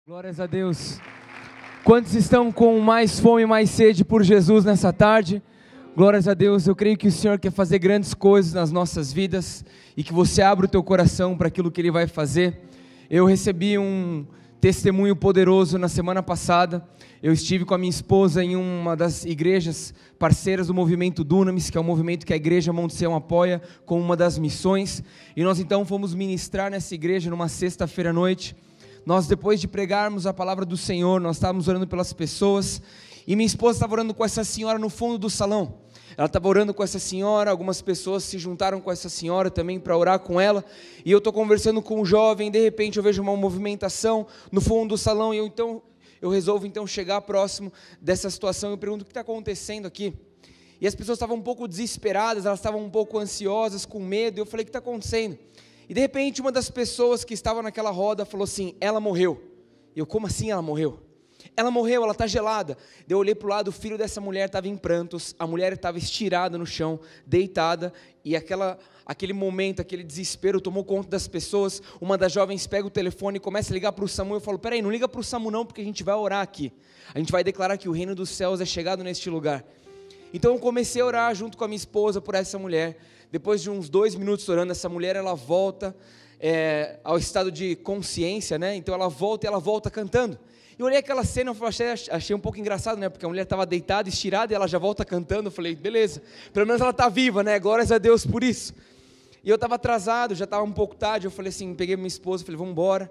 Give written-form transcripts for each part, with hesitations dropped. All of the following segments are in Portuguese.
Glórias a Deus. Quantos estão com mais fome e mais sede por Jesus nessa tarde? Glórias a Deus. Eu creio que o Senhor quer fazer grandes coisas nas nossas vidas e que você abra o teu coração para aquilo que Ele vai fazer. Eu recebi um testemunho poderoso na semana passada. Eu estive com a minha esposa em uma das igrejas parceiras do movimento Dunamis, que é um movimento que a igreja Monte Sião apoia como uma das missões, e nós então fomos ministrar nessa igreja numa sexta-feira à noite. Nós, depois de pregarmos a palavra do Senhor, nós estávamos orando pelas pessoas, e minha esposa estava orando com essa senhora no fundo do salão. Ela estava orando com essa senhora, algumas pessoas se juntaram com essa senhora também para orar com ela, e eu estou conversando com um jovem, de repente eu vejo uma movimentação no fundo do salão, e eu resolvo então chegar próximo dessa situação, eu pergunto o que está acontecendo aqui, e as pessoas estavam um pouco desesperadas, elas estavam um pouco ansiosas, com medo, e eu falei, o que está acontecendo? E de repente uma das pessoas que estava naquela roda falou assim, ela morreu. E eu, como assim ela morreu? Ela morreu, ela está gelada. Eu olhei para o lado, o filho dessa mulher estava em prantos, a mulher estava estirada no chão, deitada, e aquele momento, aquele desespero tomou conta das pessoas. Uma das jovens pega o telefone e começa a ligar para o SAMU. Eu falo, peraí, não liga para o SAMU não, porque a gente vai orar aqui. A gente vai declarar que o reino dos céus é chegado neste lugar. Então eu comecei a orar junto com a minha esposa por essa mulher. Depois de uns 2 minutos orando, essa mulher ela volta ao estado de consciência, né? Então ela volta e ela volta cantando. Eu olhei aquela cena, eu achei um pouco engraçado, né? Porque a mulher estava deitada, estirada, e ela já volta cantando. Eu falei, beleza, pelo menos ela está viva, né? Glórias a Deus por isso. E eu estava atrasado, já estava um pouco tarde. Eu falei assim, peguei minha esposa, falei, vamos embora.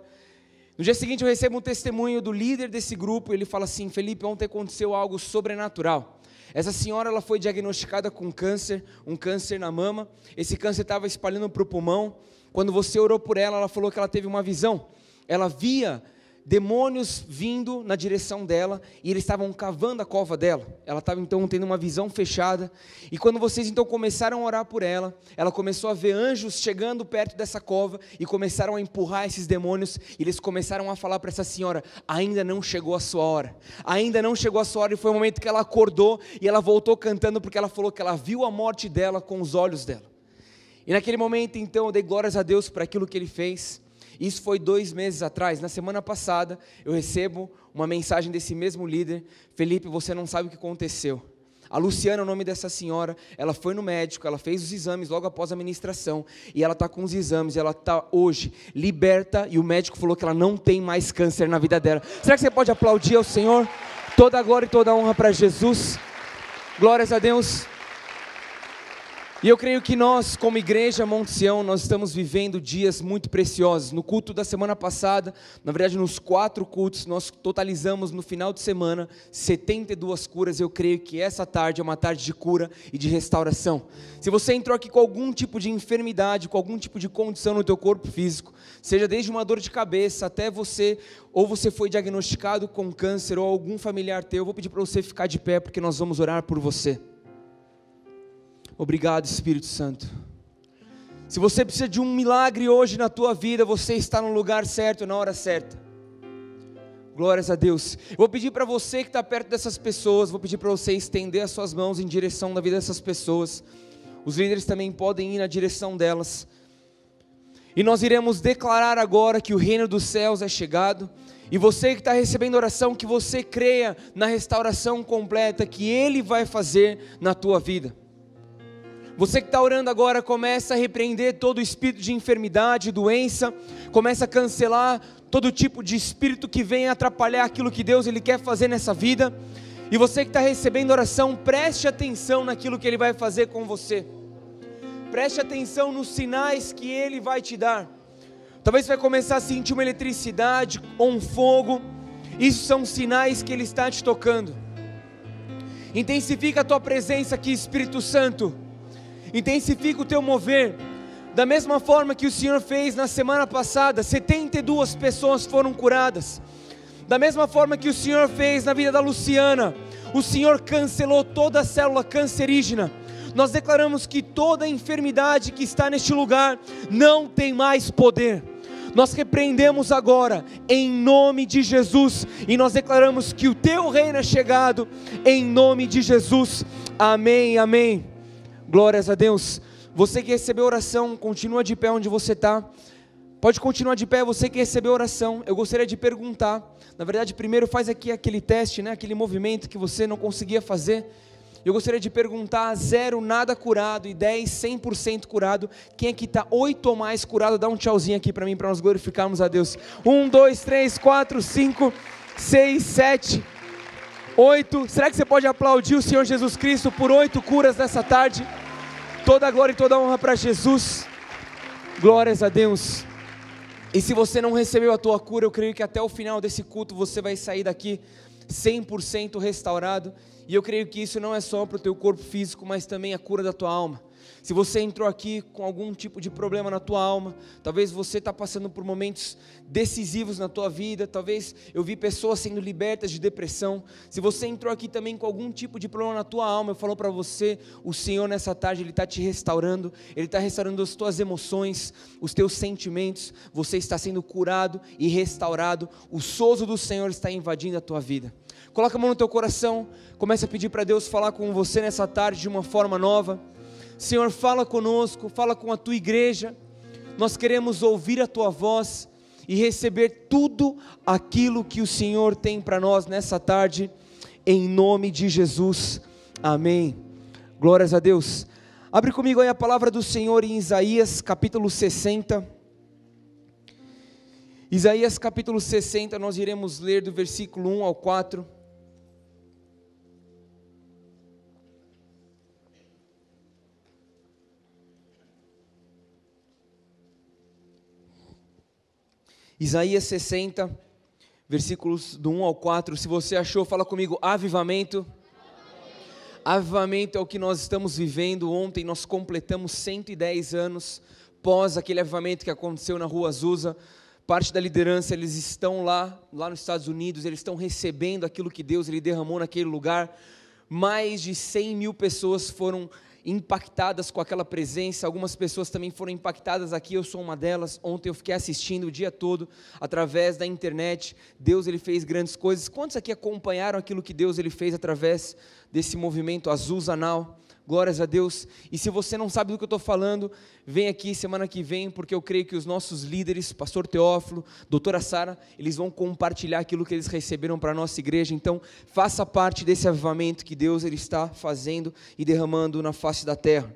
No dia seguinte eu recebo um testemunho do líder desse grupo. Ele fala assim, Felipe, ontem aconteceu algo sobrenatural. Essa senhora ela foi diagnosticada com câncer, um câncer na mama. Esse câncer estava espalhando para o pulmão. Quando você orou por ela, ela falou que ela teve uma visão. Ela via demônios vindo na direção dela, e eles estavam cavando a cova dela. Ela estava então tendo uma visão fechada, e quando vocês então começaram a orar por ela, ela começou a ver anjos chegando perto dessa cova, e começaram a empurrar esses demônios, e eles começaram a falar para essa senhora, ainda não chegou a sua hora, ainda não chegou a sua hora, e foi o momento que ela acordou, e ela voltou cantando, porque ela falou que ela viu a morte dela com os olhos dela. E naquele momento então eu dei glórias a Deus por aquilo que Ele fez. Isso foi 2 meses atrás. Na semana passada eu recebo uma mensagem desse mesmo líder, Felipe, você não sabe o que aconteceu. A Luciana é o nome dessa senhora, ela foi no médico, ela fez os exames logo após a ministração, e ela está com os exames, ela está hoje liberta, e o médico falou que ela não tem mais câncer na vida dela. Será que você pode aplaudir ao Senhor? Toda a glória e toda a honra para Jesus. Glórias a Deus. E eu creio que nós, como igreja Monte Sião, nós estamos vivendo dias muito preciosos. No culto da semana passada, na verdade nos 4 cultos, nós totalizamos no final de semana 72 curas. Eu creio que essa tarde é uma tarde de cura e de restauração. Se você entrou aqui com algum tipo de enfermidade, com algum tipo de condição no teu corpo físico, seja desde uma dor de cabeça até ou você foi diagnosticado com câncer ou algum familiar teu, eu vou pedir para você ficar de pé, porque nós vamos orar por você. Obrigado, Espírito Santo. Se você precisa de um milagre hoje na tua vida, você está no lugar certo, na hora certa. Glórias a Deus. Eu vou pedir para você que está perto dessas pessoas, vou pedir para você estender as suas mãos em direção da vida dessas pessoas. Os líderes também podem ir na direção delas. E nós iremos declarar agora que o reino dos céus é chegado. E você que está recebendo oração, que você creia na restauração completa que Ele vai fazer na tua vida. Você que está orando agora, começa a repreender todo o espírito de enfermidade, doença, começa a cancelar todo tipo de espírito que venha atrapalhar aquilo que Deus Ele quer fazer nessa vida. E você que está recebendo oração, preste atenção naquilo que Ele vai fazer com você. Preste atenção nos sinais que Ele vai te dar. Talvez você vai começar a sentir uma eletricidade ou um fogo. Isso são sinais que Ele está te tocando. Intensifica a tua presença aqui, Espírito Santo. Intensifica o teu mover, da mesma forma que o Senhor fez na semana passada, 72 pessoas foram curadas, da mesma forma que o Senhor fez na vida da Luciana, o Senhor cancelou toda a célula cancerígena. Nós declaramos que toda enfermidade que está neste lugar não tem mais poder. Nós repreendemos agora, em nome de Jesus, e nós declaramos que o teu reino é chegado, em nome de Jesus, amém, amém. Glórias a Deus. Você que recebeu oração, continua de pé onde você está. Pode continuar de pé, você que recebeu a oração. Eu gostaria de perguntar, na verdade primeiro faz aqui aquele teste, né? Aquele movimento que você não conseguia fazer. Eu gostaria de perguntar: 0, nada curado, e 10, 100% curado. Quem aqui está 8 ou mais curado? Dá um tchauzinho aqui para mim, para nós glorificarmos a Deus. 1, 2, 3, 4, 5, 6, 7, 8. Será que você pode aplaudir o Senhor Jesus Cristo por 8 curas nessa tarde? Toda a glória e toda a honra para Jesus. Glórias a Deus. E se você não recebeu a tua cura, eu creio que até o final desse culto você vai sair daqui 100% restaurado. E eu creio que isso não é só para o teu corpo físico, mas também a cura da tua alma. Se você entrou aqui com algum tipo de problema na tua alma, talvez você está passando por momentos decisivos na tua vida, talvez eu vi pessoas sendo libertas de depressão. Se você entrou aqui também com algum tipo de problema na tua alma, eu falo para você, o Senhor nessa tarde, Ele está te restaurando, Ele está restaurando as tuas emoções, os teus sentimentos, você está sendo curado e restaurado, o sozo do Senhor está invadindo a tua vida. Coloca a mão no teu coração, comece a pedir para Deus falar com você nessa tarde de uma forma nova. Senhor, fala conosco, fala com a tua igreja, nós queremos ouvir a tua voz e receber tudo aquilo que o Senhor tem para nós nessa tarde, em nome de Jesus, amém. Glórias a Deus. Abre comigo aí a palavra do Senhor em Isaías capítulo 60. Isaías capítulo 60, nós iremos ler do versículo 1 ao 4. Isaías 60, versículos do 1 ao 4, se você achou, fala comigo, avivamento. Avivamento é o que nós estamos vivendo. Ontem nós completamos 110 anos, pós aquele avivamento que aconteceu na Rua Azusa. Parte da liderança, eles estão lá nos Estados Unidos, eles estão recebendo aquilo que Deus Ele derramou naquele lugar. Mais de 100 mil pessoas foram impactadas com aquela presença. Algumas pessoas também foram impactadas aqui, eu sou uma delas. Ontem eu fiquei assistindo o dia todo, através da internet. Deus Ele fez grandes coisas. Quantos aqui acompanharam aquilo que Deus Ele fez através desse movimento Azusa Now? Glórias a Deus. E se você não sabe do que eu estou falando, vem aqui semana que vem, porque eu creio que os nossos líderes, pastor Teófilo, doutora Sara, eles vão compartilhar aquilo que eles receberam para a nossa igreja. Então, faça parte desse avivamento que Deus Ele está fazendo e derramando na face da terra.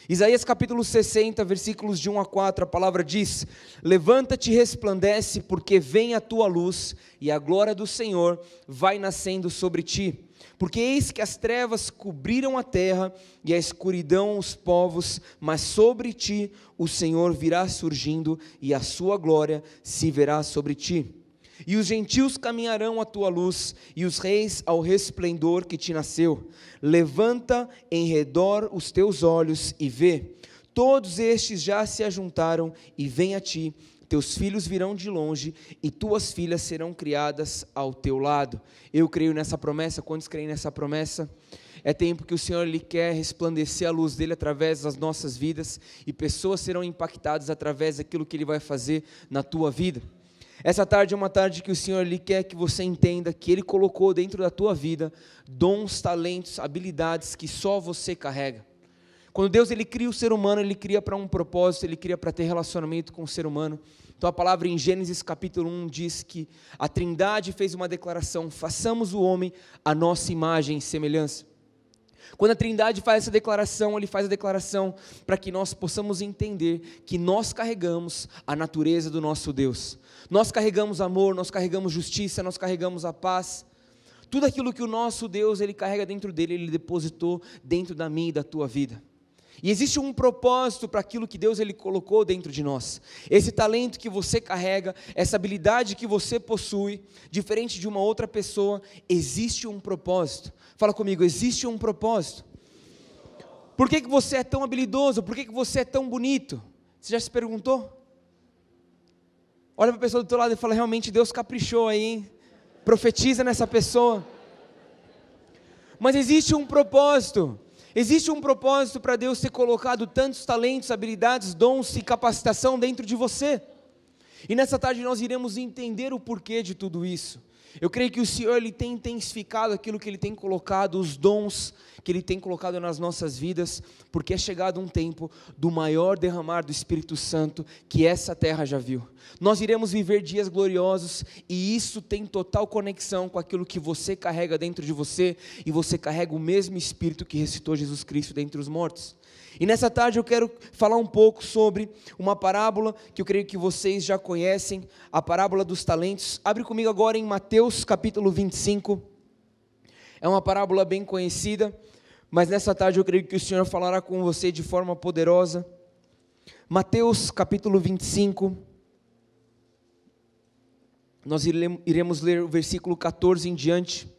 Isaías capítulo 60, versículos de 1 a 4, a palavra diz: levanta-te e resplandece, porque vem a tua luz, e a glória do Senhor vai nascendo sobre ti. Porque eis que as trevas cobriram a terra, e a escuridão os povos, mas sobre ti o Senhor virá surgindo, e a sua glória se verá sobre ti. E os gentios caminharão à tua luz, e os reis ao resplendor que te nasceu. Levanta em redor os teus olhos e vê, todos estes já se ajuntaram e vêm a ti. Teus filhos virão de longe, e tuas filhas serão criadas ao teu lado. Eu creio nessa promessa. Quantos creem nessa promessa? É tempo que o Senhor Ele quer resplandecer a luz dEle através das nossas vidas, e pessoas serão impactadas através daquilo que Ele vai fazer na tua vida. Essa tarde é uma tarde que o Senhor Ele quer que você entenda que Ele colocou dentro da tua vida dons, talentos, habilidades que só você carrega. Quando Deus Ele cria o ser humano, Ele cria para um propósito, Ele cria para ter relacionamento com o ser humano. Então a palavra em Gênesis capítulo 1 diz que a Trindade fez uma declaração: façamos o homem à nossa imagem e semelhança. Quando a Trindade faz essa declaração, Ele faz a declaração para que nós possamos entender que nós carregamos a natureza do nosso Deus. Nós carregamos amor, nós carregamos justiça, nós carregamos a paz. Tudo aquilo que o nosso Deus Ele carrega dentro dele, Ele depositou dentro da minha e da tua vida. E existe um propósito para aquilo que Deus Ele colocou dentro de nós. Esse talento que você carrega, essa habilidade que você possui, diferente de uma outra pessoa, existe um propósito. Fala comigo, existe um propósito. Por que você é tão habilidoso? Por que você é tão bonito? Você já se perguntou? Olha para a pessoa do teu lado e fala: realmente Deus caprichou aí, hein? Profetiza nessa pessoa. Mas existe um propósito. Existe um propósito para Deus ter colocado tantos talentos, habilidades, dons e capacitação dentro de você. E nessa tarde nós iremos entender o porquê de tudo isso. Eu creio que o Senhor, Ele tem intensificado aquilo que Ele tem colocado, os dons que Ele tem colocado nas nossas vidas, porque é chegado um tempo do maior derramar do Espírito Santo que essa terra já viu. Nós iremos viver dias gloriosos, e isso tem total conexão com aquilo que você carrega dentro de você, e você carrega o mesmo Espírito que ressuscitou Jesus Cristo dentre os mortos. E nessa tarde eu quero falar um pouco sobre uma parábola que eu creio que vocês já conhecem, a parábola dos talentos. Abre comigo agora em Mateus capítulo 25, é uma parábola bem conhecida, mas nessa tarde eu creio que o Senhor falará com você de forma poderosa. Mateus capítulo 25, nós iremos ler o versículo 14 em diante.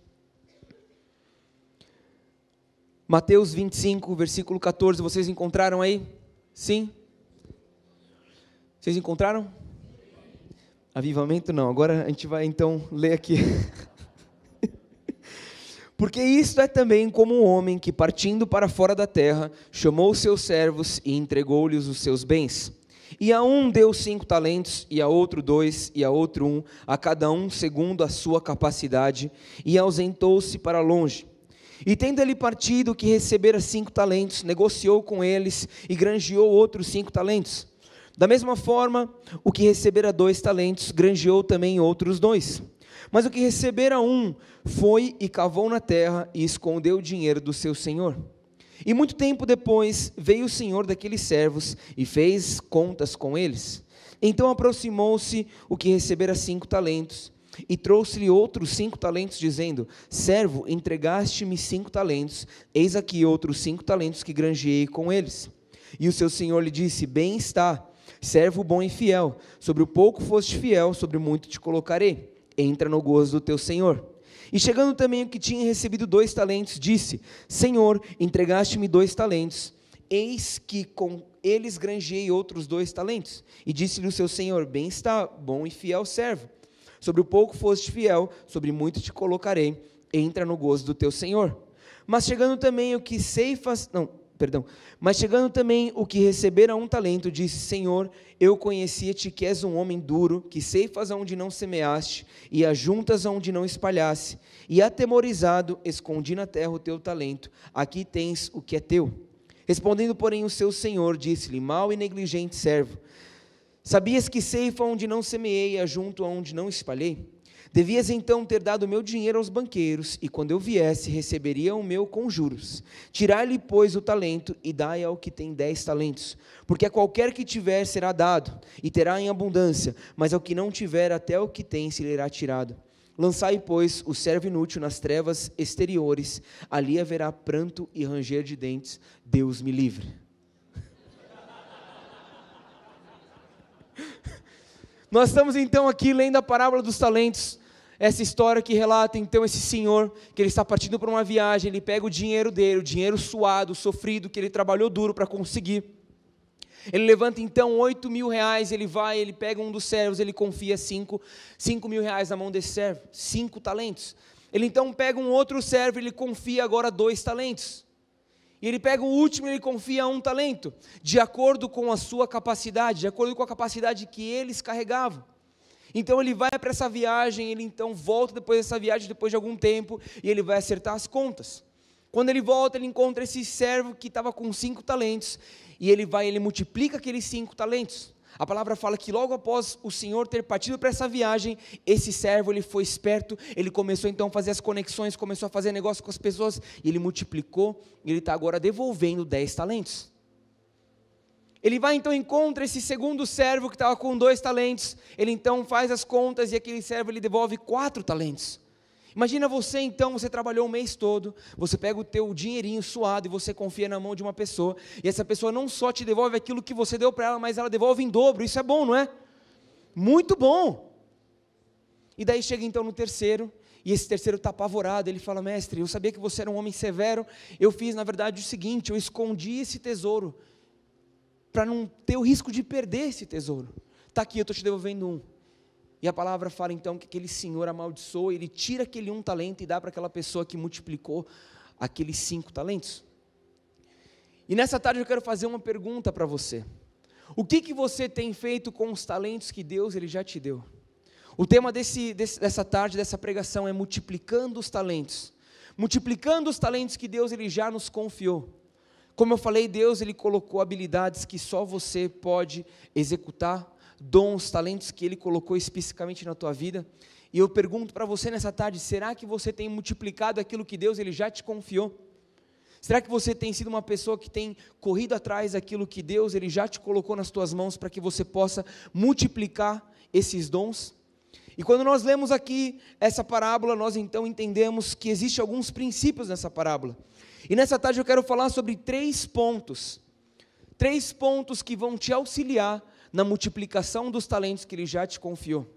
Mateus 25, versículo 14, vocês encontraram aí? Sim? Vocês encontraram? Avivamento não, agora a gente vai então ler aqui. Porque isto é também como um homem que, partindo para fora da terra, chamou os seus servos e entregou-lhes os seus bens. E a um deu 5 talentos, e a outro 2, e a outro 1, a cada um segundo a sua capacidade, e ausentou-se para longe. E tendo ele partido, que recebera 5 talentos, negociou com eles e granjeou outros 5 talentos. Da mesma forma, o que recebera 2 talentos, granjeou também outros 2. Mas o que recebera 1, foi e cavou na terra e escondeu o dinheiro do seu senhor. E muito tempo depois, veio o senhor daqueles servos e fez contas com eles. Então aproximou-se o que recebera 5 talentos, e trouxe-lhe outros 5 talentos, dizendo: servo, entregaste-me 5 talentos, eis aqui outros 5 talentos que granjeei com eles. E o seu senhor lhe disse: bem está, servo bom e fiel, sobre o pouco foste fiel, sobre o muito te colocarei, entra no gozo do teu senhor. E chegando também o que tinha recebido 2 talentos, disse: Senhor, entregaste-me 2 talentos, eis que com eles granjeei outros 2 talentos. E disse-lhe o seu senhor: bem está, bom e fiel servo, sobre o pouco foste fiel, sobre muito te colocarei, entra no gozo do teu senhor. Mas chegando também o que recebera 1 talento, disse: Senhor, eu conhecia-te que és um homem duro, que ceifas aonde não semeaste, e ajuntas aonde não espalhaste, e atemorizado, escondi na terra o teu talento, aqui tens o que é teu. Respondendo, porém, o seu senhor, disse-lhe: mau e negligente servo, sabias que ceifa onde não semeei e ajunto onde não espalhei? Devias então ter dado o meu dinheiro aos banqueiros, e quando eu viesse, receberia o meu com juros. Tirai-lhe, pois, o talento, e dai ao que tem 10 talentos. Porque a qualquer que tiver será dado, e terá em abundância, mas ao que não tiver, até o que tem se lhe irá tirado. Lançai, pois, o servo inútil nas trevas exteriores, ali haverá pranto e ranger de dentes. Deus me livre. Nós estamos então aqui lendo a parábola dos talentos, essa história que relata então esse senhor, que ele está partindo para uma viagem, ele pega o dinheiro dele, o dinheiro suado, sofrido, que ele trabalhou duro para conseguir. Ele levanta então 8.000 reais, ele vai, ele pega um dos servos, ele confia 5.000 reais na mão desse servo, 5 talentos. Ele então pega um outro servo, ele confia agora 2 talentos. E ele pega o último e ele confia 1 talento, de acordo com a sua capacidade, de acordo com a capacidade que eles carregavam. Então ele vai para essa viagem, ele então volta depois dessa viagem, depois de algum tempo, e ele vai acertar as contas. Quando ele volta, ele encontra esse servo que estava com 5 talentos, e ele multiplica aqueles 5 talentos. A palavra fala que logo após o Senhor ter partido para essa viagem, esse servo ele foi esperto, ele começou então a fazer as conexões, começou a fazer negócio com as pessoas, e ele multiplicou, e ele está agora devolvendo 10 talentos. Ele vai então encontra esse segundo servo que estava com 2 talentos, ele então faz as contas, e aquele servo ele devolve 4 talentos. Imagina você então, você trabalhou o mês todo, você pega o teu dinheirinho suado e você confia na mão de uma pessoa, e essa pessoa não só te devolve aquilo que você deu para ela, mas ela devolve em dobro. Isso é bom, não é? Muito bom. E daí chega então no terceiro, e esse terceiro está apavorado, ele fala: mestre, eu sabia que você era um homem severo, eu fiz na verdade o seguinte, eu escondi esse tesouro, para não ter o risco de perder esse tesouro. Está aqui, eu estou te devolvendo 1. E a palavra fala então que aquele senhor amaldiçoa, ele tira aquele 1 talento e dá para aquela pessoa que multiplicou aqueles 5 talentos. E nessa tarde eu quero fazer uma pergunta para você. O que você tem feito com os talentos que Deus ele já te deu? O tema dessa tarde, dessa pregação é multiplicando os talentos. Multiplicando os talentos que Deus ele já nos confiou. Como eu falei, Deus ele colocou habilidades que só você pode executar, dons, talentos que Ele colocou especificamente na tua vida. E eu pergunto para você nessa tarde, será que você tem multiplicado aquilo que Deus ele já te confiou? Será que você tem sido uma pessoa que tem corrido atrás daquilo que Deus ele já te colocou nas tuas mãos para que você possa multiplicar esses dons? E quando nós lemos aqui essa parábola, nós então entendemos que existem alguns princípios nessa parábola. E nessa tarde eu quero falar sobre 3 pontos. 3 pontos que vão te auxiliar na multiplicação dos talentos que Ele já te confiou.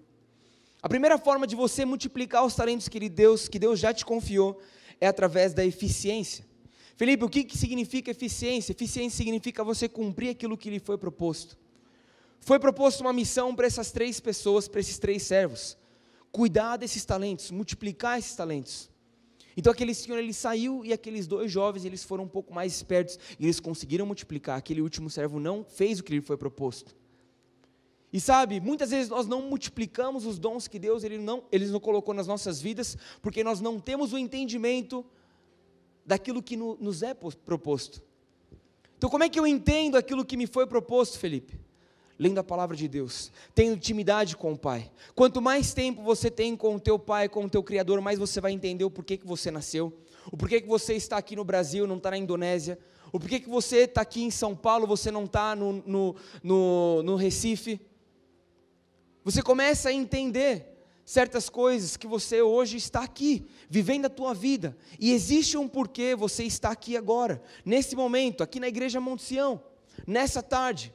A primeira forma de você multiplicar os talentos que Deus já te confiou é através da eficiência. Felipe, o que significa eficiência? Eficiência significa você cumprir aquilo que lhe foi proposto. Foi proposto uma missão para essas 3 pessoas, para esses 3 servos. Cuidar desses talentos, multiplicar esses talentos. Então aquele senhor ele saiu e aqueles 2 jovens eles foram um pouco mais espertos e eles conseguiram multiplicar. Aquele último servo não fez o que lhe foi proposto. E sabe, muitas vezes nós não multiplicamos os dons que Deus ele não colocou nas nossas vidas, porque nós não temos o entendimento daquilo que nos é proposto. Então como é que eu entendo aquilo que me foi proposto, Felipe? Lendo a palavra de Deus, tendo intimidade com o Pai. Quanto mais tempo você tem com o teu Pai, com o teu Criador, mais você vai entender o porquê que você nasceu, o porquê que você está aqui no Brasil, não está na Indonésia, o porquê que você está aqui em São Paulo, você não está no Recife. Você começa a entender certas coisas que você hoje está aqui, vivendo a tua vida, e existe um porquê você está aqui agora, nesse momento, aqui na Igreja Monte Sião, nessa tarde.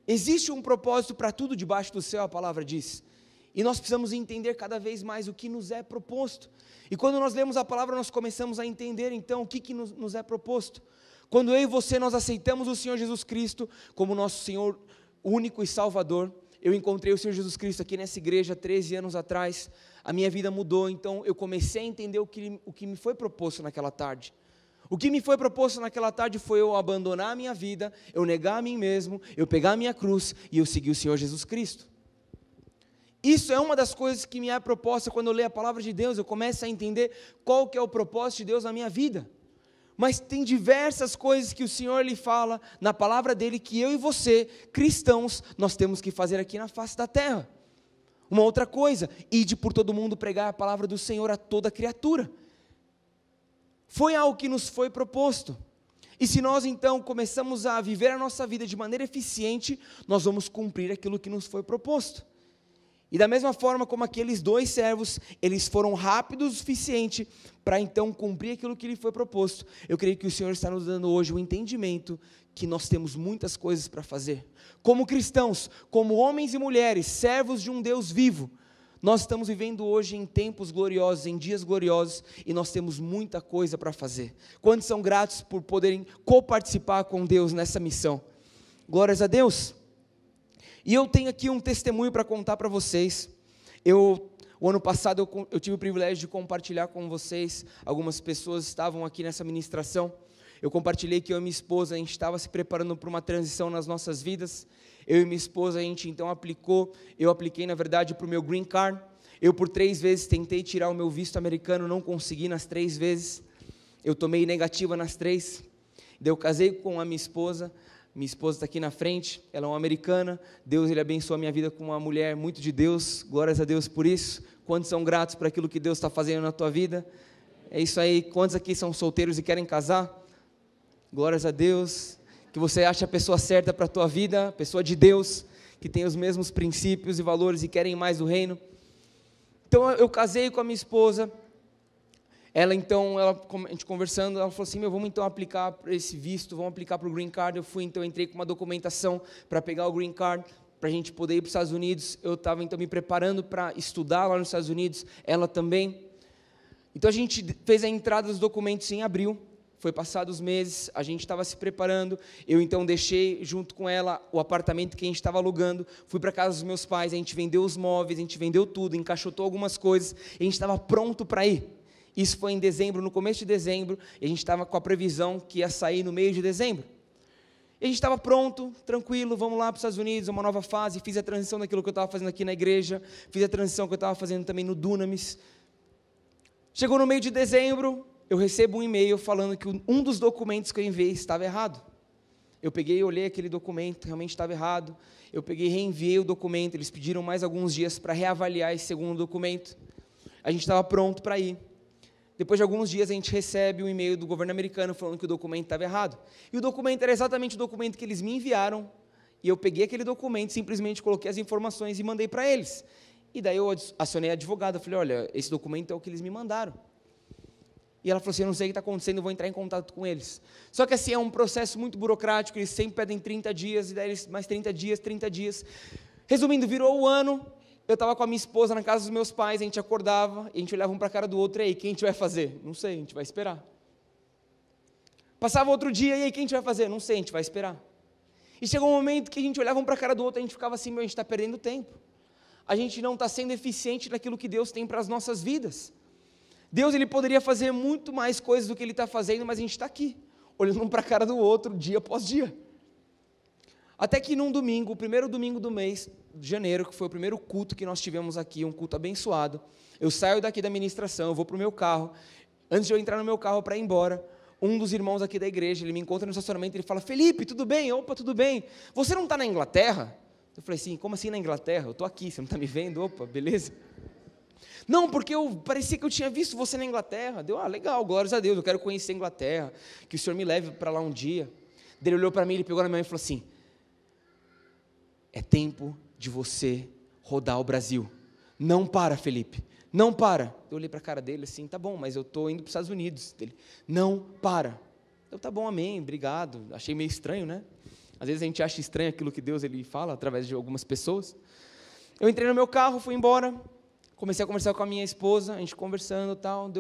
Existe um propósito para tudo debaixo do céu, a palavra diz, e nós precisamos entender cada vez mais o que nos é proposto, e quando nós lemos a palavra, nós começamos a entender então o que nos é proposto. Quando eu e você, nós aceitamos o Senhor Jesus Cristo como nosso Senhor único e Salvador, eu encontrei o Senhor Jesus Cristo aqui nessa igreja 13 anos atrás, a minha vida mudou, então eu comecei a entender o que me foi proposto naquela tarde. O que me foi proposto naquela tarde foi eu abandonar a minha vida, eu negar a mim mesmo, eu pegar a minha cruz e eu seguir o Senhor Jesus Cristo. Isso é uma das coisas que me é proposta quando eu leio a palavra de Deus, eu começo a entender qual que é o propósito de Deus na minha vida. Mas tem diversas coisas que o Senhor lhe fala na palavra dele que eu e você, cristãos, nós temos que fazer aqui na face da terra. Uma outra coisa, ide por todo mundo pregar a palavra do Senhor a toda criatura. Foi algo que nos foi proposto. E se nós então começamos a viver a nossa vida de maneira eficiente, nós vamos cumprir aquilo que nos foi proposto. E da mesma forma como aqueles 2 servos, eles foram rápidos o suficiente para então cumprir aquilo que lhe foi proposto. Eu creio que o Senhor está nos dando hoje o entendimento que nós temos muitas coisas para fazer. Como cristãos, como homens e mulheres, servos de um Deus vivo, nós estamos vivendo hoje em tempos gloriosos, em dias gloriosos, e nós temos muita coisa para fazer. Quantos são gratos por poderem coparticipar com Deus nessa missão? Glórias a Deus! E eu tenho aqui um testemunho para contar para vocês. O ano passado eu tive o privilégio de compartilhar com vocês, algumas pessoas estavam aqui nessa ministração. Eu compartilhei que eu e minha esposa, a gente estava se preparando para uma transição nas nossas vidas. Eu e minha esposa, a gente então eu apliquei na verdade para o meu green card. Eu por 3 vezes tentei tirar o meu visto americano, não consegui nas 3 vezes. Eu tomei negativa nas 3. Daí eu casei com a minha esposa está aqui na frente, ela é uma americana. Deus ele abençoou a minha vida com uma mulher muito de Deus, glórias a Deus por isso. Quantos são gratos por aquilo que Deus está fazendo na tua vida? É isso aí. Quantos aqui são solteiros e querem casar? Glórias a Deus, que você ache a pessoa certa para a tua vida, pessoa de Deus, que tem os mesmos princípios e valores e querem mais do reino. Então eu casei com a minha esposa, a gente conversando, ela falou assim, vamos então aplicar para esse visto, vamos aplicar para o green card. Eu fui, então entrei com uma documentação para pegar o green card, para a gente poder ir para os Estados Unidos. Eu estava então me preparando para estudar lá nos Estados Unidos, ela também. Então a gente fez a entrada dos documentos em abril, foi passados os meses, a gente estava se preparando, eu então deixei junto com ela o apartamento que a gente estava alugando, fui para a casa dos meus pais, a gente vendeu os móveis, a gente vendeu tudo, encaixotou algumas coisas, e a gente estava pronto para ir. Isso foi em dezembro, no começo de dezembro, e a gente estava com a previsão que ia sair no meio de dezembro. E a gente estava pronto, tranquilo, vamos lá para os Estados Unidos, uma nova fase. Fiz a transição daquilo que eu estava fazendo aqui na igreja, fiz a transição que eu estava fazendo também no Dunamis. Chegou no meio de dezembro, eu recebo um e-mail falando que um dos documentos que eu enviei estava errado. Eu peguei e olhei aquele documento, realmente estava errado. Eu peguei e reenviei o documento, eles pediram mais alguns dias para reavaliar esse segundo documento. A gente estava pronto para ir. Depois de alguns dias a gente recebe um e-mail do governo americano falando que o documento estava errado. E o documento era exatamente o documento que eles me enviaram, e eu peguei aquele documento, simplesmente coloquei as informações e mandei para eles. E daí eu acionei a advogada, falei, olha, esse documento é o que eles me mandaram. E ela falou assim, eu não sei o que está acontecendo, eu vou entrar em contato com eles. Só que assim, é um processo muito burocrático, eles sempre pedem 30 dias, e daí eles, mais 30 dias. Resumindo, virou o ano, eu estava com a minha esposa na casa dos meus pais, a gente acordava, e a gente olhava um para a cara do outro, e aí, quem a gente vai fazer? Não sei, a gente vai esperar. Passava outro dia, e aí, quem a gente vai fazer? Não sei, a gente vai esperar. E chegou um momento que a gente olhava um para a cara do outro, e a gente ficava assim, a gente está perdendo tempo. A gente não está sendo eficiente naquilo que Deus tem para as nossas vidas. Deus, Ele poderia fazer muito mais coisas do que Ele está fazendo, mas a gente está aqui, olhando um para a cara do outro, dia após dia. Até que num domingo, o primeiro domingo do mês de janeiro, que foi o primeiro culto que nós tivemos aqui, um culto abençoado, eu saio daqui da ministração, eu vou para o meu carro, antes de eu entrar no meu carro para ir embora, um dos irmãos aqui da igreja, ele me encontra no estacionamento, ele fala, Felipe, tudo bem? Opa, tudo bem? Você não está na Inglaterra? Eu falei assim, como assim na Inglaterra? Eu estou aqui, você não está me vendo? Opa, beleza? Não, porque parecia que eu tinha visto você na Inglaterra. Deu, legal, glórias a Deus, eu quero conhecer a Inglaterra, que o Senhor me leve para lá um dia. Ele olhou para mim, ele pegou na minha mão e falou assim, é tempo de você rodar o Brasil. Não para, Felipe, não para. Eu olhei para a cara dele assim, tá bom, mas eu estou indo para os Estados Unidos. Ele, não para. Eu, tá bom, amém, obrigado. Achei meio estranho, né? Às vezes a gente acha estranho aquilo que Deus ele fala através de algumas pessoas. Eu entrei no meu carro, fui embora. Comecei a conversar com a minha esposa, a gente conversando e tal,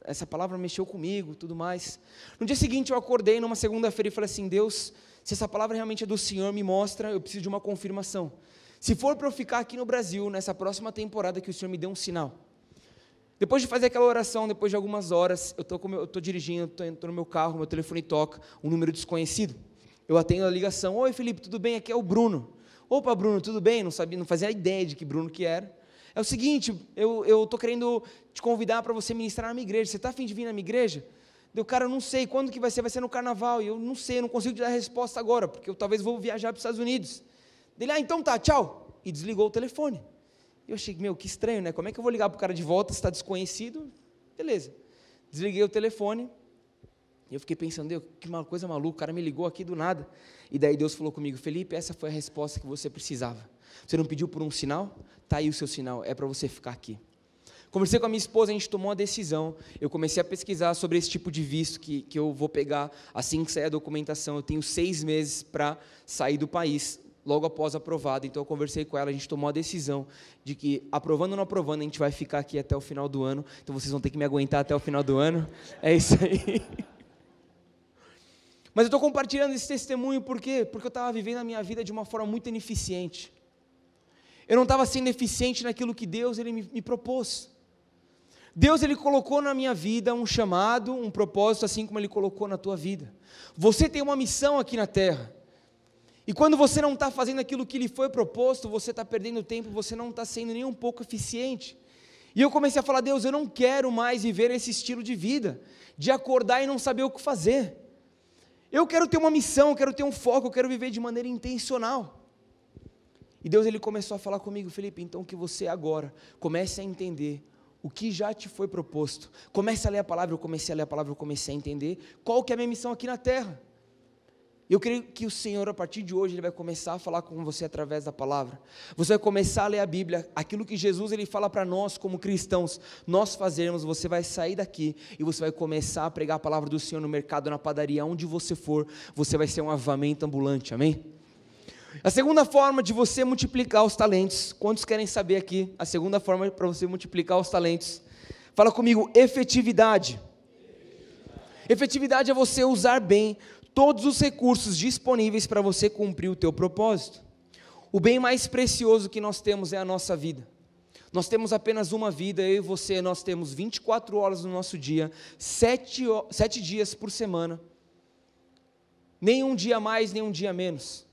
essa palavra mexeu comigo, tudo mais. No dia seguinte eu acordei, numa segunda-feira, e falei assim, Deus, se essa palavra realmente é do Senhor, me mostra, eu preciso de uma confirmação. Se for para eu ficar aqui no Brasil, nessa próxima temporada, que o Senhor me dê um sinal. Depois de fazer aquela oração, depois de algumas horas, eu estou dirigindo, estou no meu carro, meu telefone toca, um número desconhecido. Eu atendo a ligação, oi Felipe, tudo bem? Aqui é o Bruno. Opa Bruno, tudo bem? Não sabia, não fazia ideia de que Bruno que era. É o seguinte, eu estou querendo te convidar para você ministrar na minha igreja, você está a fim de vir na minha igreja? Cara, eu não sei, quando que vai ser no carnaval, e eu não sei, eu não consigo te dar a resposta agora, porque eu talvez vou viajar para os Estados Unidos. Então tá, tchau, e desligou o telefone. Eu achei, que estranho, né, como é que eu vou ligar para o cara de volta, se está desconhecido? Beleza, desliguei o telefone, e eu fiquei pensando, que coisa maluca, o cara me ligou aqui do nada, e daí Deus falou comigo, Felipe, essa foi a resposta que você precisava. Você não pediu por um sinal? Está aí o seu sinal, é para você ficar aqui. Conversei com a minha esposa, a gente tomou uma decisão, eu comecei a pesquisar sobre esse tipo de visto que eu vou pegar assim que sair a documentação, eu tenho 6 meses para sair do país, logo após aprovado, então eu conversei com ela, a gente tomou a decisão de que, aprovando ou não aprovando, a gente vai ficar aqui até o final do ano, então vocês vão ter que me aguentar até o final do ano, é isso aí. Mas eu estou compartilhando esse testemunho, por quê? Porque eu estava vivendo a minha vida de uma forma muito ineficiente. Eu não estava sendo eficiente naquilo que Deus ele me propôs. Deus ele colocou na minha vida um chamado, um propósito, assim como Ele colocou na tua vida. Você tem uma missão aqui na terra. E quando você não está fazendo aquilo que lhe foi proposto, você está perdendo tempo, você não está sendo nem um pouco eficiente. E eu comecei a falar, Deus, eu não quero mais viver esse estilo de vida, de acordar e não saber o que fazer. Eu quero ter uma missão, eu quero ter um foco, eu quero viver de maneira intencional. E Deus ele começou a falar comigo, Felipe, então que você agora comece a entender o que já te foi proposto. Comece a ler a palavra, eu comecei a ler a palavra, eu comecei a entender qual que é a minha missão aqui na terra. Eu creio que o Senhor, a partir de hoje, Ele vai começar a falar com você através da palavra. Você vai começar a ler a Bíblia, aquilo que Jesus ele fala para nós como cristãos, nós fazermos, você vai sair daqui e você vai começar a pregar a palavra do Senhor no mercado, na padaria, onde você for, você vai ser um avivamento ambulante, amém? A segunda forma de você multiplicar os talentos, quantos querem saber aqui, a segunda forma para você multiplicar os talentos? Fala comigo, efetividade. Efetividade é você usar bem todos os recursos disponíveis para você cumprir o teu propósito. O bem mais precioso que nós temos é a nossa vida. Nós temos apenas uma vida, eu e você, nós temos 24 horas no nosso dia, 7 dias por semana. nem um dia mais, nem um dia menos.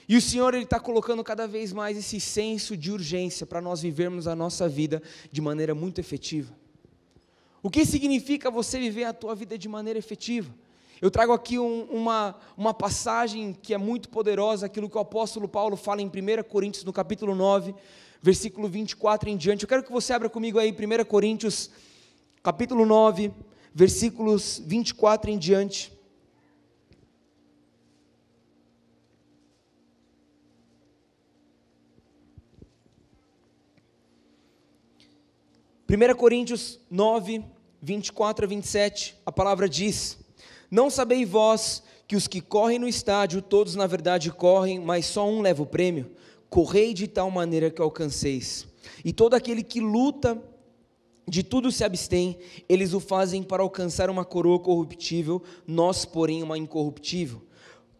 E o Senhor está colocando cada vez mais esse senso de urgência para nós vivermos a nossa vida de maneira muito efetiva. O que significa você viver a tua vida de maneira efetiva? Eu trago aqui uma passagem que é muito poderosa, aquilo que o apóstolo Paulo fala em 1 Coríntios, no capítulo 9, versículo 24 em diante. Eu quero que você abra comigo aí 1 Coríntios, capítulo 9, versículos 24 em diante. Primeira Coríntios 9, 24 a 27, a palavra diz: não sabeis vós que os que correm no estádio, todos na verdade correm, mas só um leva o prêmio? Correi de tal maneira que alcanceis. E todo aquele que luta, de tudo se abstém, eles o fazem para alcançar uma coroa corruptível, nós porém uma incorruptível.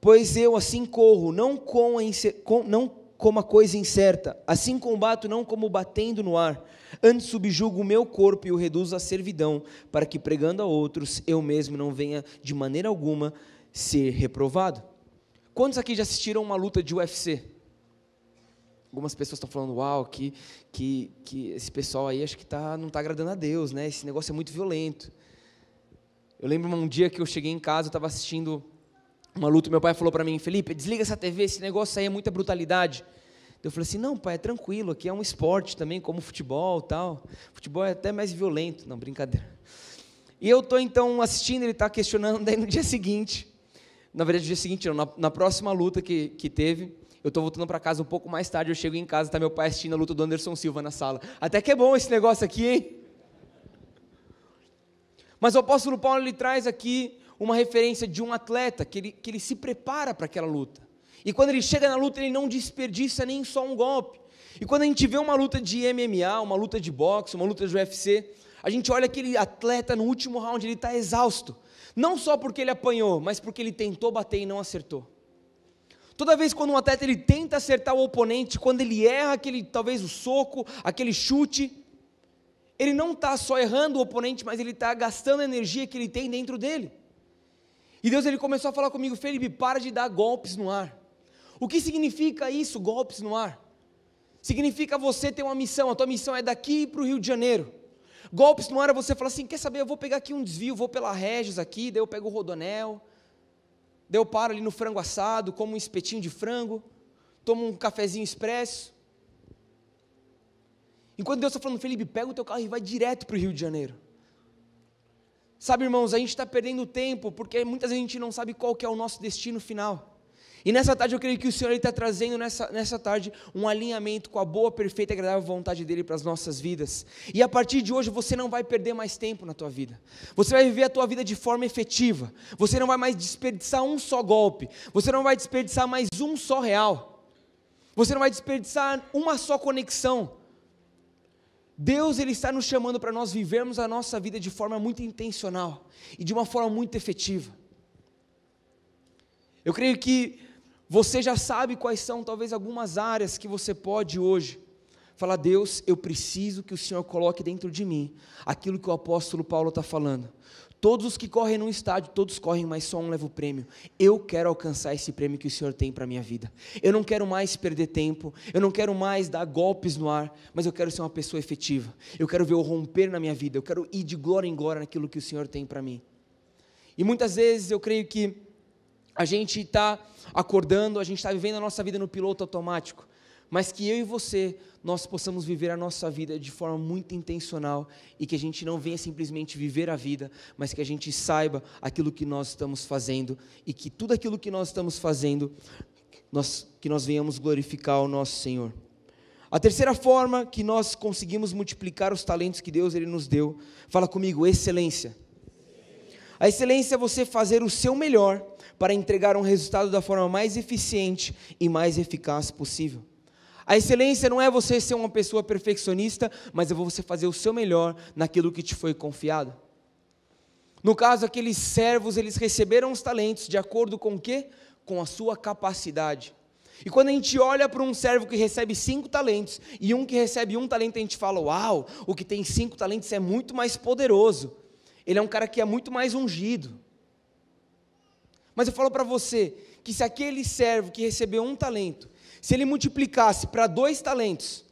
Pois eu assim corro, não como a coisa incerta, assim combato não como batendo no ar, antes subjugo o meu corpo e o reduzo à servidão, para que pregando a outros, eu mesmo não venha de maneira alguma ser reprovado. Quantos aqui já assistiram uma luta de UFC? Algumas pessoas estão falando, uau, que esse pessoal aí acho que não está agradando a Deus, né? Esse negócio é muito violento. Eu lembro um dia que eu cheguei em casa, eu estava assistindo uma luta, meu pai falou para mim: Felipe, desliga essa TV, esse negócio aí é muita brutalidade. Eu falei assim: não, pai, é tranquilo, aqui é um esporte também, como futebol e tal. Futebol é até mais violento. Não, brincadeira. E eu estou então assistindo, ele está questionando, daí no dia seguinte, na verdade no dia seguinte não, na próxima luta que teve, eu estou voltando para casa um pouco mais tarde, eu chego em casa, está meu pai assistindo a luta do Anderson Silva na sala. Até que é bom esse negócio aqui, hein? Mas o apóstolo Paulo, ele traz aqui uma referência de um atleta, que ele se prepara para aquela luta. E quando ele chega na luta, ele não desperdiça nem só um golpe. E quando a gente vê uma luta de MMA, uma luta de boxe, uma luta de UFC, a gente olha aquele atleta no último round, ele está exausto. Não só porque ele apanhou, mas porque ele tentou bater e não acertou. Toda vez quando um atleta ele tenta acertar o oponente, quando ele erra talvez o soco, aquele chute, ele não está só errando o oponente, mas ele está gastando a energia que ele tem dentro dele. E Deus ele começou a falar comigo: Felipe, para de dar golpes no ar. O que significa isso, golpes no ar? Significa você ter uma missão, a tua missão é daqui para o Rio de Janeiro. Golpes no ar é você falar assim: quer saber, eu vou pegar aqui um desvio, vou pela Regis aqui, daí eu pego o Rodoanel, daí eu paro ali no frango assado, como um espetinho de frango, tomo um cafezinho expresso. Enquanto Deus está falando: Felipe, pega o teu carro e vai direto para o Rio de Janeiro. Sabe, irmãos, a gente está perdendo tempo, porque muitas vezes a gente não sabe qual que é o nosso destino final. E nessa tarde eu creio que o Senhor está trazendo nessa tarde um alinhamento com a boa, perfeita e agradável vontade dEle para as nossas vidas. E a partir de hoje você não vai perder mais tempo na tua vida. Você vai viver a tua vida de forma efetiva. Você não vai mais desperdiçar um só golpe. Você não vai desperdiçar mais um só real. Você não vai desperdiçar uma só conexão. Deus ele está nos chamando para nós vivermos a nossa vida de forma muito intencional e de uma forma muito efetiva. Eu creio que você já sabe quais são talvez algumas áreas que você pode hoje falar: Deus, eu preciso que o Senhor coloque dentro de mim aquilo que o apóstolo Paulo está falando. Todos os que correm no estádio, todos correm, mas só um leva o prêmio. Eu quero alcançar esse prêmio que o Senhor tem para a minha vida. Eu não quero mais perder tempo, eu não quero mais dar golpes no ar, mas eu quero ser uma pessoa efetiva. Eu quero ver o romper na minha vida, eu quero ir de glória em glória naquilo que o Senhor tem para mim. E muitas vezes eu creio que a gente está acordando, a gente está vivendo a nossa vida no piloto automático, mas que eu e você, nós possamos viver a nossa vida de forma muito intencional e que a gente não venha simplesmente viver a vida, mas que a gente saiba aquilo que nós estamos fazendo e que tudo aquilo que nós estamos fazendo, que nós venhamos glorificar o nosso Senhor. A terceira forma que nós conseguimos multiplicar os talentos que Deus ele nos deu, fala comigo: excelência. A excelência é você fazer o seu melhor para entregar um resultado da forma mais eficiente e mais eficaz possível. A excelência não é você ser uma pessoa perfeccionista, mas é você fazer o seu melhor naquilo que te foi confiado. No caso, aqueles servos, eles receberam os talentos de acordo com o quê? Com a sua capacidade. E quando a gente olha para um servo que recebe 5 talentos e um que recebe 1 talento, a gente fala: uau, o que tem 5 talentos é muito mais poderoso. Ele é um cara que é muito mais ungido. Mas eu falo para você, que se aquele servo que recebeu 1 talento, se ele multiplicasse para 2 talentos,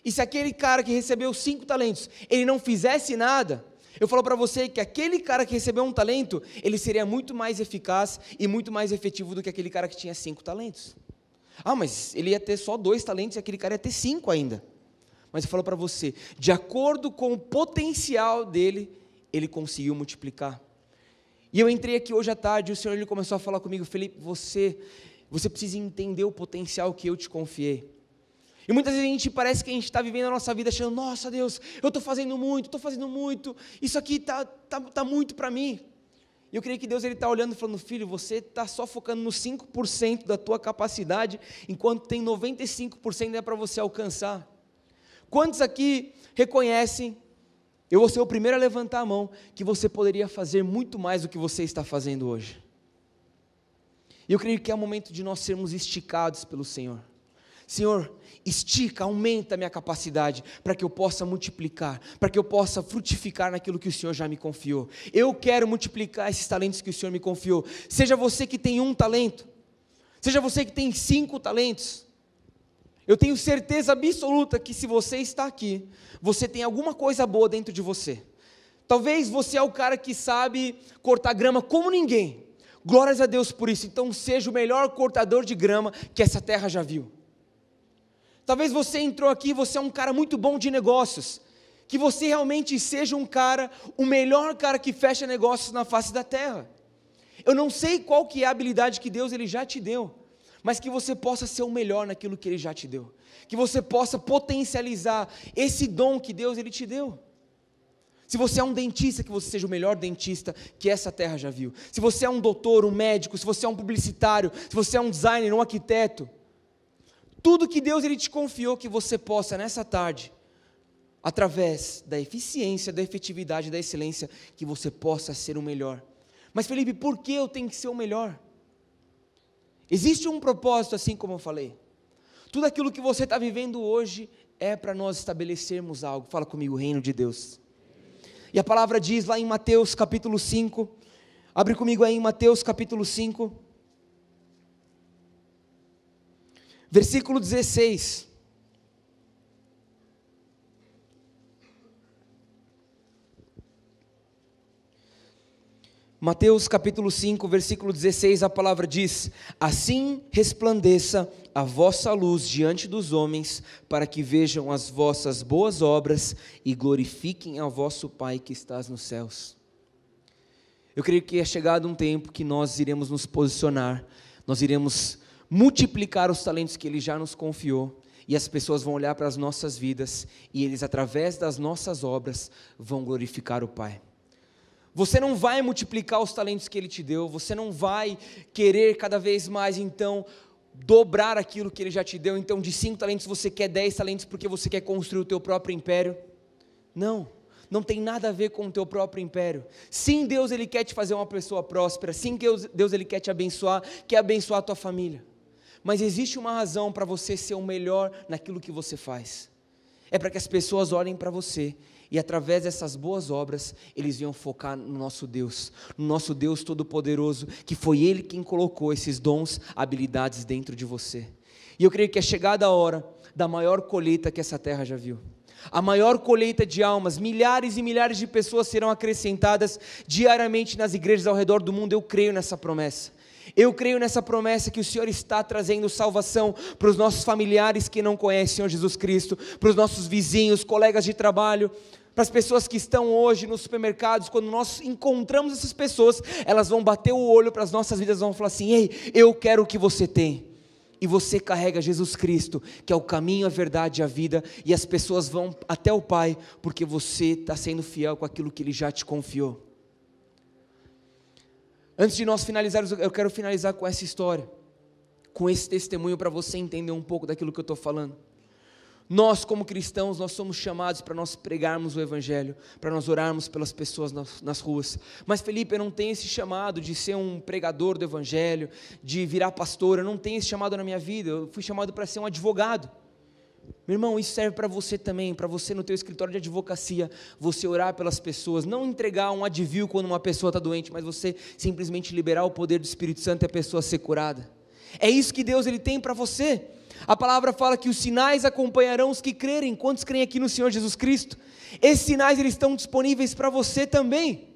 e se aquele cara que recebeu 5 talentos, ele não fizesse nada, eu falo para você que aquele cara que recebeu 1 talento, ele seria muito mais eficaz e muito mais efetivo do que aquele cara que tinha 5 talentos. Ah, mas ele ia ter só 2 talentos e aquele cara ia ter 5 ainda. Mas eu falo para você, de acordo com o potencial dele, ele conseguiu multiplicar. E eu entrei aqui hoje à tarde e o Senhor ele começou a falar comigo, Felipe, você precisa entender o potencial que eu te confiei. E muitas vezes a gente parece que a gente está vivendo a nossa vida achando, nossa Deus, eu estou fazendo muito, isso aqui está muito para mim. E eu creio que Deus está olhando e falando, filho, você está só focando nos 5% da tua capacidade, enquanto tem 95% é para você alcançar. Quantos aqui reconhecem, eu vou ser o primeiro a levantar a mão, que você poderia fazer muito mais do que você está fazendo hoje? E eu creio que é o momento de nós sermos esticados pelo Senhor. Senhor, estica, aumenta a minha capacidade, para que eu possa multiplicar, para que eu possa frutificar naquilo que o Senhor já me confiou. Eu quero multiplicar esses talentos que o Senhor me confiou. Seja você que tem 1 talento, seja você que tem 5 talentos, eu tenho certeza absoluta que se você está aqui, você tem alguma coisa boa dentro de você. Talvez você é o cara que sabe cortar grama como ninguém, glórias a Deus por isso, então seja o melhor cortador de grama que essa terra já viu. Talvez você entrou aqui, você é um cara muito bom de negócios, que você realmente seja um cara, o melhor cara que fecha negócios na face da terra. Eu não sei qual que é a habilidade que Deus ele já te deu, mas que você possa ser o melhor naquilo que Ele já te deu, que você possa potencializar esse dom que Deus ele te deu. Se você é um dentista, que você seja o melhor dentista que essa terra já viu. Se você é um doutor, um médico, se você é um publicitário, se você é um designer, um arquiteto, tudo que Deus ele te confiou que você possa nessa tarde, através da eficiência, da efetividade, da excelência, que você possa ser o melhor. Mas Felipe, por que eu tenho que ser o melhor? Existe um propósito, assim como eu falei. Tudo aquilo que você está vivendo hoje é para nós estabelecermos algo. Fala comigo, o reino de Deus. E a palavra diz lá em Mateus capítulo 5, abre comigo aí em Mateus capítulo 5, versículo 16, Mateus capítulo 5, versículo 16, a palavra diz, assim resplandeça a vossa luz diante dos homens, para que vejam as vossas boas obras e glorifiquem a vosso Pai que estás nos céus. Eu creio que é chegado um tempo que nós iremos nos posicionar, nós iremos multiplicar os talentos que Ele já nos confiou, e as pessoas vão olhar para as nossas vidas, e eles através das nossas obras, vão glorificar o Pai. Você não vai multiplicar os talentos que Ele te deu, você não vai querer cada vez mais, então, dobrar aquilo que Ele já te deu, então de 5 talentos você quer 10 talentos, porque você quer construir o teu próprio império. Não tem nada a ver com o teu próprio império. Sim, Deus Ele quer te fazer uma pessoa próspera, sim, Deus Ele quer te abençoar, quer abençoar a tua família. Mas existe uma razão para você ser o melhor naquilo que você faz. É para que as pessoas olhem para você e através dessas boas obras, eles venham focar no nosso Deus Todo-Poderoso, que foi Ele quem colocou esses dons, habilidades dentro de você. E eu creio que é chegada a hora da maior colheita que essa terra já viu. A maior colheita de almas, milhares e milhares de pessoas serão acrescentadas diariamente nas igrejas ao redor do mundo. Eu creio nessa promessa. Eu creio nessa promessa que o Senhor está trazendo salvação para os nossos familiares que não conhecem o Senhor Jesus Cristo, para os nossos vizinhos, colegas de trabalho, para as pessoas que estão hoje nos supermercados. Quando nós encontramos essas pessoas, elas vão bater o olho para as nossas vidas e vão falar assim: ei, eu quero o que você tem. E você carrega Jesus Cristo, que é o caminho, a verdade e a vida, e as pessoas vão até o Pai, porque você está sendo fiel com aquilo que Ele já te confiou. Antes de nós finalizarmos, eu quero finalizar com essa história, com esse testemunho, para você entender um pouco daquilo que eu estou falando. Nós como cristãos, nós somos chamados para nós pregarmos o Evangelho, para nós orarmos pelas pessoas nas ruas. Mas Felipe, eu não tenho esse chamado de ser um pregador do Evangelho, de virar pastor, eu não tenho esse chamado na minha vida. Eu fui chamado para ser um advogado. Meu irmão, isso serve para você também, para você no teu escritório de advocacia, você orar pelas pessoas, não entregar um advil quando uma pessoa está doente, mas você simplesmente liberar o poder do Espírito Santo e a pessoa ser curada. É isso que Deus ele tem para você. A palavra fala que os sinais acompanharão os que crerem. Quantos creem aqui no Senhor Jesus Cristo? Esses sinais eles estão disponíveis para você também.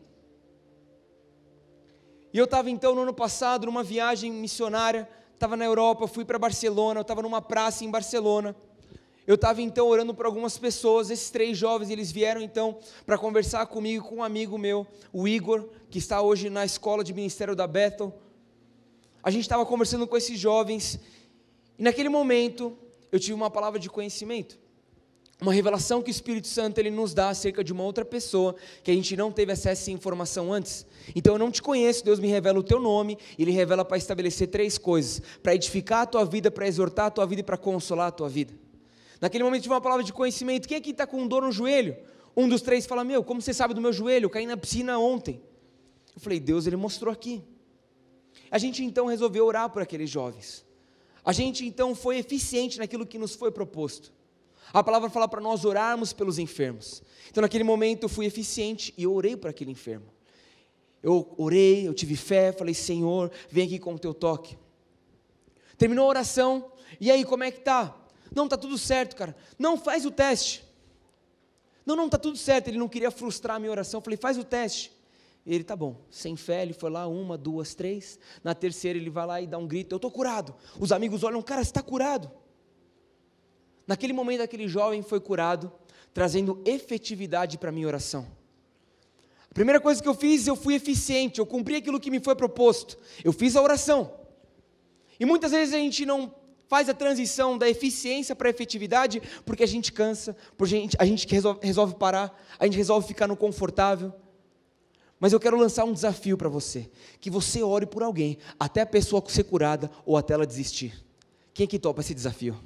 E eu estava então no ano passado numa viagem missionária, estava na Europa, fui para Barcelona, eu estava numa praça em Barcelona. Eu estava então orando por algumas pessoas, esses 3 jovens, eles vieram então para conversar comigo, com um amigo meu, o Igor, que está hoje na escola de ministério da Bethel. A gente estava conversando com esses jovens, e naquele momento, eu tive uma palavra de conhecimento, uma revelação que o Espírito Santo ele nos dá acerca de uma outra pessoa, que a gente não teve acesso a essa informação antes. Então eu não te conheço, Deus me revela o teu nome, e Ele revela para estabelecer 3 coisas, para edificar a tua vida, para exortar a tua vida e para consolar a tua vida. Naquele momento tive uma palavra de conhecimento. Quem aqui está com dor no joelho? Um dos 3 fala, como você sabe do meu joelho? Eu caí na piscina ontem. Eu falei, Deus ele mostrou aqui. A gente então resolveu orar por aqueles jovens. A gente então foi eficiente naquilo que nos foi proposto. A palavra fala para nós orarmos pelos enfermos. Então naquele momento eu fui eficiente e eu orei por aquele enfermo. Eu orei, eu tive fé, falei, Senhor, vem aqui com o teu toque. Terminou a oração, e aí como é que está? Não, está tudo certo, cara. Não, faz o teste. Não, está tudo certo. Ele não queria frustrar a minha oração. Eu falei, faz o teste. E ele, tá bom. Sem fé, ele foi lá, 1, 2, 3. Na terceira, ele vai lá e dá um grito, eu estou curado. Os amigos olham, cara, você está curado. Naquele momento, aquele jovem foi curado, trazendo efetividade para a minha oração. A primeira coisa que eu fiz, eu fui eficiente, eu cumpri aquilo que me foi proposto. Eu fiz a oração. E muitas vezes a gente não faz a transição da eficiência para a efetividade, porque a gente cansa, porque a gente resolve parar, a gente resolve ficar no confortável. Mas eu quero lançar um desafio para você, que você ore por alguém, até a pessoa ser curada, ou até ela desistir. Quem é que topa esse desafio?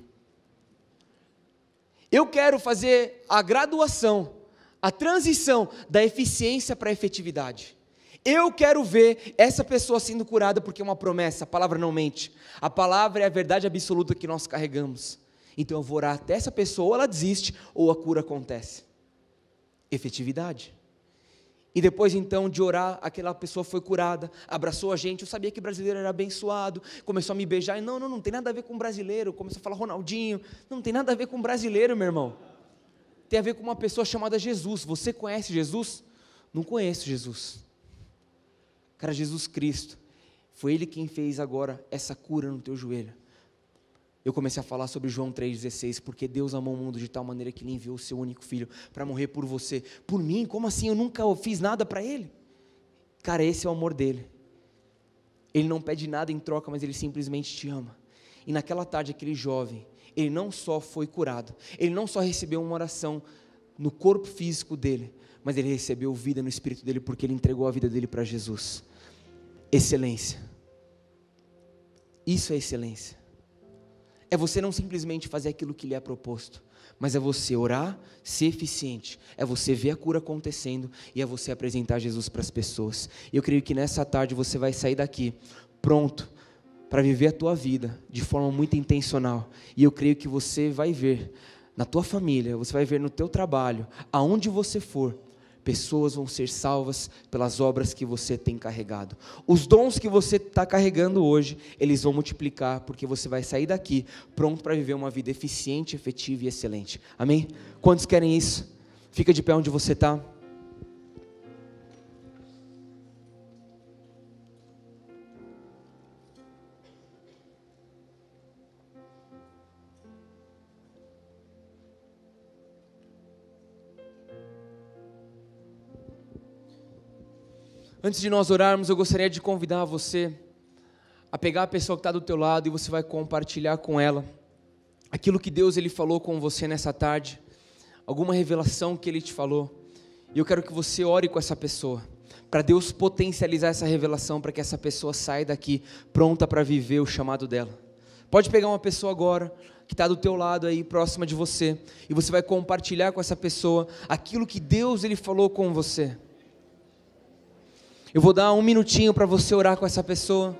Eu quero fazer a graduação, a transição da eficiência para a efetividade. Eu quero ver essa pessoa sendo curada, porque é uma promessa, a palavra não mente. A palavra é a verdade absoluta que nós carregamos. Então eu vou orar até essa pessoa, ou ela desiste, ou a cura acontece. Efetividade. E depois então de orar, aquela pessoa foi curada, abraçou a gente, eu sabia que brasileiro era abençoado, começou a me beijar, e não tem nada a ver com brasileiro, começou a falar Ronaldinho, não tem nada a ver com brasileiro, meu irmão. Tem a ver com uma pessoa chamada Jesus. Você conhece Jesus? Não conheço Jesus. Cara, Jesus Cristo, foi Ele quem fez agora essa cura no teu joelho. Eu comecei a falar sobre João 3,16, porque Deus amou o mundo de tal maneira que Ele enviou o seu único filho para morrer por você. Por mim? Como assim? Eu nunca fiz nada para Ele. Cara, esse é o amor dEle. Ele não pede nada em troca, mas Ele simplesmente te ama. E naquela tarde, aquele jovem, ele não só foi curado, ele não só recebeu uma oração no corpo físico dele, mas ele recebeu vida no espírito dele, porque ele entregou a vida dele para Jesus. Excelência. Isso é excelência. É você não simplesmente fazer aquilo que lhe é proposto, mas é você orar, ser eficiente, é você ver a cura acontecendo, e é você apresentar Jesus para as pessoas. E eu creio que nessa tarde você vai sair daqui pronto para viver a tua vida de forma muito intencional, e eu creio que você vai ver na tua família, você vai ver no teu trabalho, aonde você for, pessoas vão ser salvas pelas obras que você tem carregado. Os dons que você está carregando hoje, eles vão multiplicar, porque você vai sair daqui pronto para viver uma vida eficiente, efetiva e excelente. Amém? Quantos querem isso? Fica de pé onde você está. Antes de nós orarmos, eu gostaria de convidar você a pegar a pessoa que está do teu lado e você vai compartilhar com ela aquilo que Deus ele falou com você nessa tarde, alguma revelação que Ele te falou, e eu quero que você ore com essa pessoa, para Deus potencializar essa revelação, para que essa pessoa saia daqui pronta para viver o chamado dela. Pode pegar uma pessoa agora, que está do teu lado aí, próxima de você, e você vai compartilhar com essa pessoa aquilo que Deus ele falou com você. Eu vou dar um minutinho para você orar com essa pessoa.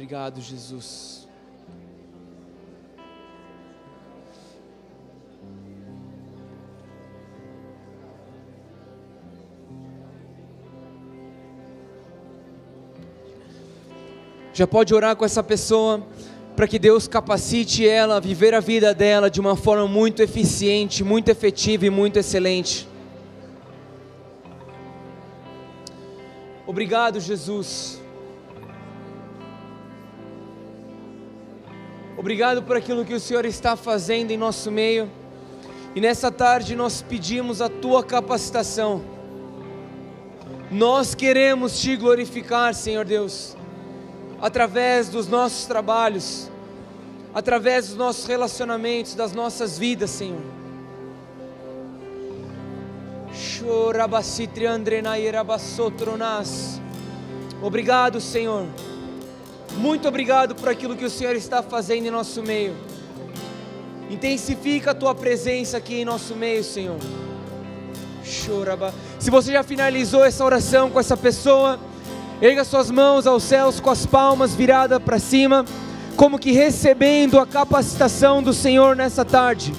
Obrigado, Jesus. Já pode orar com essa pessoa para que Deus capacite ela a viver a vida dela de uma forma muito eficiente, muito efetiva e muito excelente. Obrigado, Jesus. Obrigado por aquilo que o Senhor está fazendo em nosso meio. E nessa tarde nós pedimos a Tua capacitação. Nós queremos Te glorificar, Senhor Deus, através dos nossos trabalhos, através dos nossos relacionamentos, das nossas vidas, Senhor. Obrigado, Senhor. Muito obrigado por aquilo que o Senhor está fazendo em nosso meio. Intensifica a Tua presença aqui em nosso meio, Senhor. Se você já finalizou essa oração com essa pessoa, erga suas mãos aos céus com as palmas viradas para cima, como que recebendo a capacitação do Senhor nessa tarde.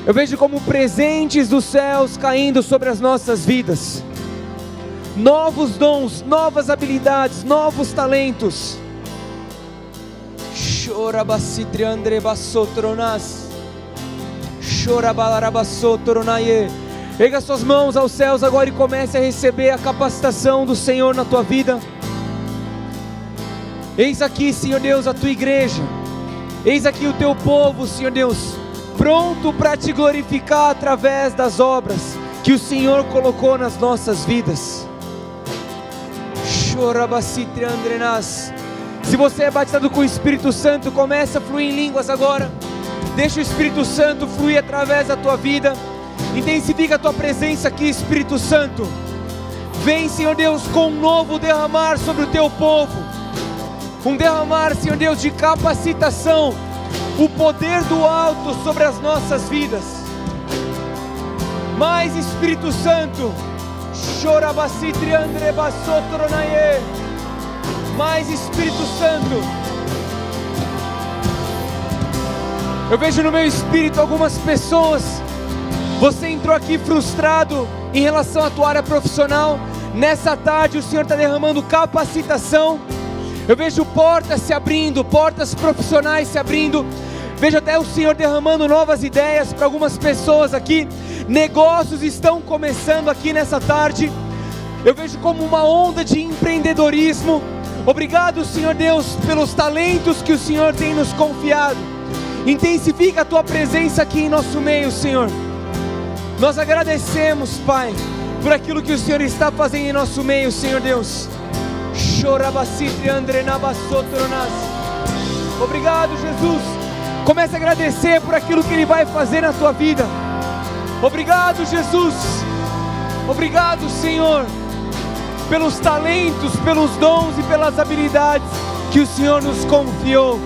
Eu vejo como presentes dos céus caindo sobre as nossas vidas. Novos dons, novas habilidades, novos talentos. Erga suas mãos aos céus agora e comece a receber a capacitação do Senhor na tua vida. Eis aqui, Senhor Deus, a tua igreja. Eis aqui o teu povo, Senhor Deus, pronto para te glorificar através das obras que o Senhor colocou nas nossas vidas. Se você é batizado com o Espírito Santo, comece a fluir em línguas agora. Deixa o Espírito Santo fluir através da tua vida. Intensifica a tua presença aqui, Espírito Santo. Vem, Senhor Deus, com um novo derramar sobre o teu povo. Um derramar, Senhor Deus, de capacitação. O poder do alto sobre as nossas vidas. Mais Espírito Santo. Mais Espírito Santo. Eu vejo no meu espírito algumas pessoas. Você entrou aqui frustrado em relação à tua área profissional. Nessa tarde o Senhor está derramando capacitação. Eu vejo portas se abrindo, portas profissionais se abrindo. Vejo até o Senhor derramando novas ideias para algumas pessoas aqui. Negócios estão começando aqui nessa tarde. Eu vejo como uma onda de empreendedorismo. Obrigado, Senhor Deus, pelos talentos que o Senhor tem nos confiado. Intensifica a tua presença aqui em nosso meio, Senhor. Nós agradecemos, Pai, por aquilo que o Senhor está fazendo em nosso meio, Senhor Deus. Obrigado, Jesus. Comece a agradecer por aquilo que Ele vai fazer na tua vida. Obrigado, Jesus. Obrigado, Senhor, pelos talentos, pelos dons e pelas habilidades que o Senhor nos confiou.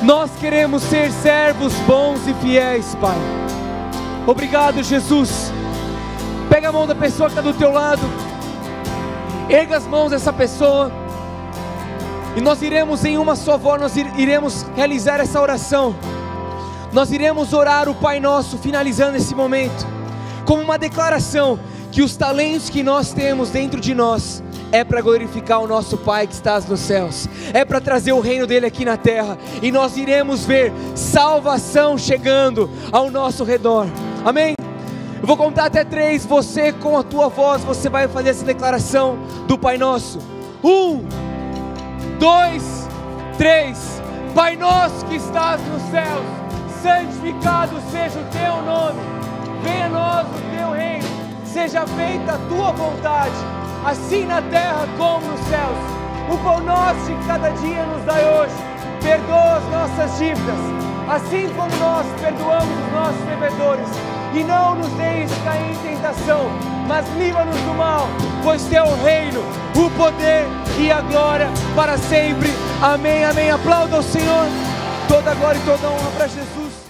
Nós queremos ser servos bons e fiéis, Pai. Obrigado, Jesus. Pega a mão da pessoa que está do teu lado. Erga as mãos dessa pessoa. E nós iremos em uma só voz, nós iremos realizar essa oração. Nós iremos orar o Pai Nosso, finalizando esse momento, como uma declaração que os talentos que nós temos dentro de nós é para glorificar o nosso Pai que está nos céus, é para trazer o reino dele aqui na terra, e nós iremos ver salvação chegando ao nosso redor. Amém? Eu vou contar até 3, você com a tua voz, você vai fazer essa declaração do Pai Nosso. 1, 2, 3. Pai Nosso que estás nos céus, santificado seja o teu nome, venha a nós o teu reino, seja feita a tua vontade, assim na terra como nos céus. O pão nosso de cada dia nos dai hoje, perdoa as nossas dívidas, assim como nós perdoamos os nossos devedores, e não nos deixes cair em tentação, mas livra-nos do mal, pois teu é o reino, o poder e a glória para sempre. Amém, amém. Aplauda ao Senhor. Toda glória e toda honra para Jesus.